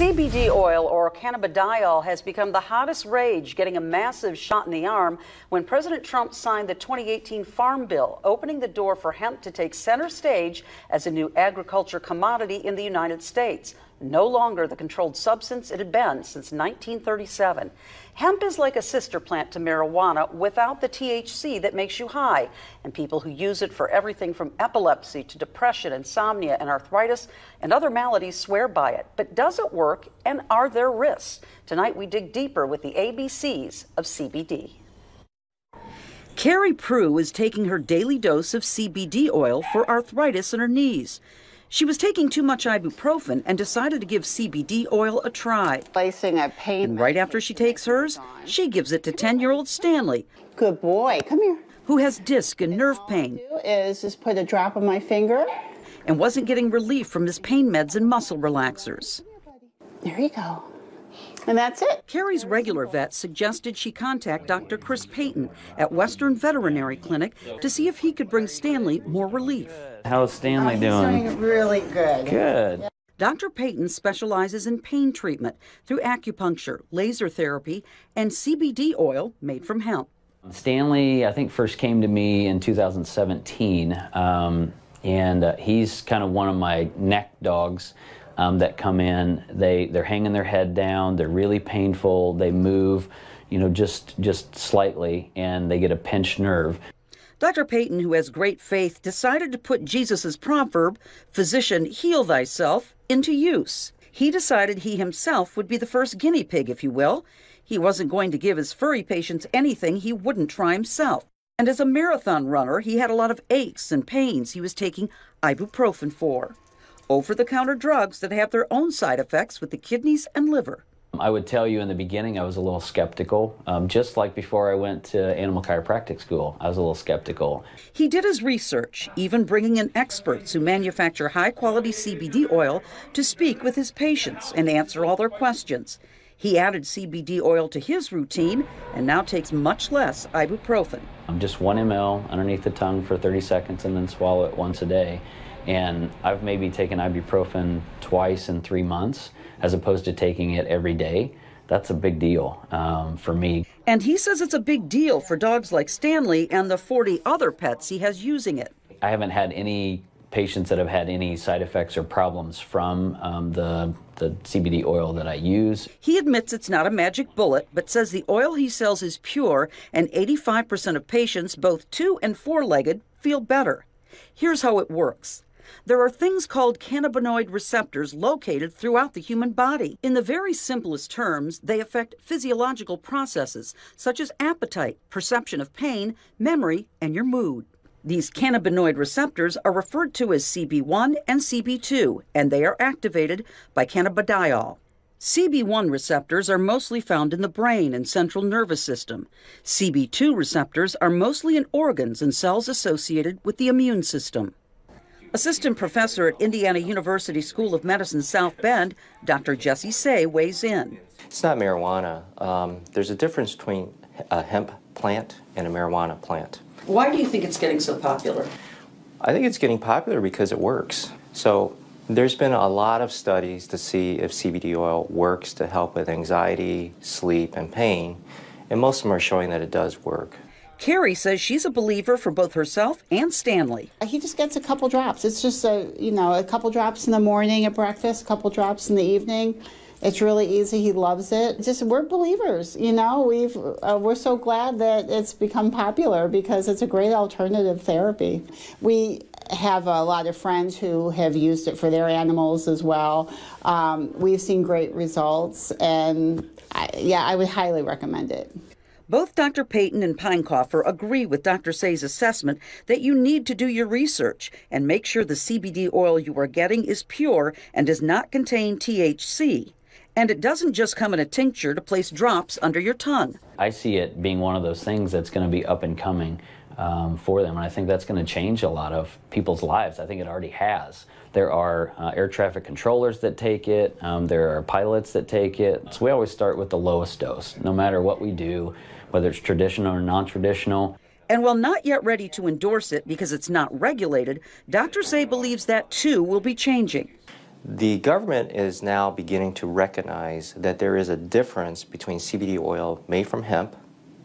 CBD oil, or cannabidiol, has become the hottest rage, getting a massive shot in the arm when President Trump signed the 2018 Farm Bill, opening the door for hemp to take center stage as a new agriculture commodity in the United States. No longer the controlled substance it had been since 1937. Hemp is like a sister plant to marijuana without the THC that makes you high, and people who use it for everything from epilepsy to depression, insomnia, and arthritis and other maladies swear by it. But does it work, and are there risks? Tonight we dig deeper with the ABCs of CBD. Carrie Prue is taking her daily dose of CBD oil for arthritis in her knees. She was taking too much ibuprofen and decided to give CBD oil a try. Placing a pain. And right after she takes hers, she gives it to 10-year-old Stanley. Good boy, come here. Who has disc and nerve pain. All I do is just put a drop on my finger. And wasn't getting relief from his pain meds and muscle relaxers. There you go. And that's it. Carrie's regular vet suggested she contact Dr. Chris Payton at Western Veterinary Clinic to see if he could bring Stanley more relief. How's Stanley doing? He's doing really good. Good. Dr. Payton specializes in pain treatment through acupuncture, laser therapy, and CBD oil made from hemp. Stanley, I think, first came to me in 2017, and he's kind of one of my neck dogs. That come in, they're hanging their head down, they're really painful, they move, just slightly, and they get a pinched nerve. Dr. Payton, who has great faith, decided to put Jesus' proverb, "Physician, heal thyself," into use. He decided he himself would be the first guinea pig, if you will. He wasn't going to give his furry patients anything he wouldn't try himself. And as a marathon runner, he had a lot of aches and pains he was taking ibuprofen for. Over-the-counter drugs that have their own side effects with the kidneys and liver. I would tell you in the beginning I was a little skeptical. Just like before I went to animal chiropractic school, I was a little skeptical. He did his research, even bringing in experts who manufacture high-quality CBD oil to speak with his patients and answer all their questions. He added CBD oil to his routine and now takes much less ibuprofen. Just 1 ml underneath the tongue for 30 seconds and then swallow it once a day. And I've maybe taken ibuprofen twice in 3 months as opposed to taking it every day. That's a big deal for me. And he says it's a big deal for dogs like Stanley and the 40 other pets he has using it. I haven't had any patients that have had any side effects or problems from the CBD oil that I use. He admits it's not a magic bullet, but says the oil he sells is pure, and 85% of patients, both 2- and 4-legged, feel better. Here's how it works. There are things called cannabinoid receptors located throughout the human body. In the very simplest terms, they affect physiological processes such as appetite, perception of pain, memory, and your mood. These cannabinoid receptors are referred to as CB1 and CB2, and they are activated by cannabidiol. CB1 receptors are mostly found in the brain and central nervous system. CB2 receptors are mostly in organs and cells associated with the immune system. Assistant professor at Indiana University School of Medicine, South Bend, Dr. Jesse Say weighs in. It's not marijuana. There's a difference between a hemp plant and a marijuana plant. Why do you think it's getting so popular? I think it's getting popular because it works. So there's been a lot of studies to see if CBD oil works to help with anxiety, sleep, and pain, and most of them are showing that it does work. Carrie says she's a believer for both herself and Stanley. He just gets a couple drops. It's just a couple drops in the morning at breakfast, a couple drops in the evening. It's really easy. He loves it. We're believers. We're so glad that it's become popular because it's a great alternative therapy. We have a lot of friends who have used it for their animals as well. We've seen great results, and I would highly recommend it. Both Dr. Payton and Pinecoffer agree with Dr. Say's assessment that you need to do your research and make sure the CBD oil you are getting is pure and does not contain THC. And it doesn't just come in a tincture to place drops under your tongue. I see it being one of those things that's going to be up and coming for them, and I think that's going to change a lot of people's lives. I think it already has. There are air traffic controllers that take it. There are pilots that take it. So we always start with the lowest dose, no matter what we do, whether it's traditional or non-traditional. And while not yet ready to endorse it because it's not regulated, Dr. Say believes that too will be changing. The government is now beginning to recognize that there is a difference between CBD oil made from hemp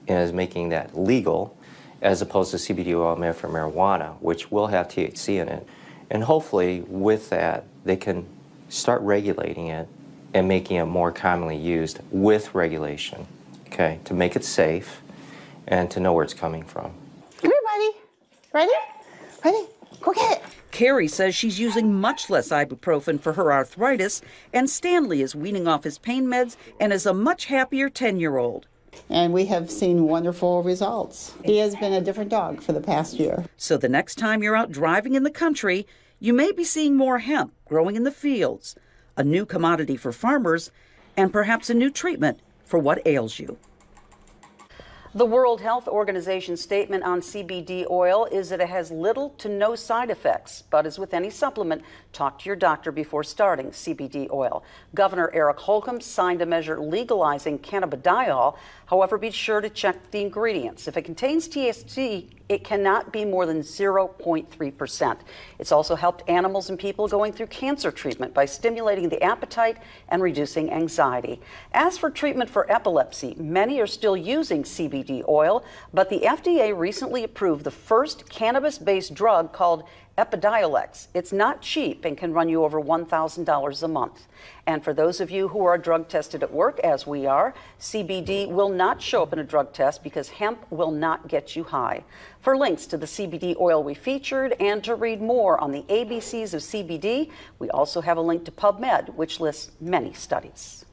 and is making that legal, as opposed to CBD oil made from marijuana, which will have THC in it. And hopefully with that, they can start regulating it and making it more commonly used with regulation, okay, to make it safe and to know where it's coming from. Come here, buddy. Ready? Ready? Go get it. Carrie says she's using much less ibuprofen for her arthritis, and Stanley is weaning off his pain meds and is a much happier 10-year-old. And we have seen wonderful results. He has been a different dog for the past year. So the next time you're out driving in the country, you may be seeing more hemp growing in the fields, a new commodity for farmers, and perhaps a new treatment for what ails you. The World Health Organization statement on CBD oil is that it has little to no side effects, but as with any supplement, talk to your doctor before starting CBD oil. Governor Eric Holcomb signed a measure legalizing cannabidiol. However, be sure to check the ingredients. If it contains THC, it cannot be more than 0.3%. It's also helped animals and people going through cancer treatment by stimulating the appetite and reducing anxiety. As for treatment for epilepsy, many are still using CBD oil, but the FDA recently approved the first cannabis-based drug called Epidiolex. It's not cheap and can run you over $1,000 a month. And for those of you who are drug tested at work, as we are, CBD will not show up in a drug test because hemp will not get you high. For links to the CBD oil we featured and to read more on the ABCs of CBD, we also have a link to PubMed, which lists many studies.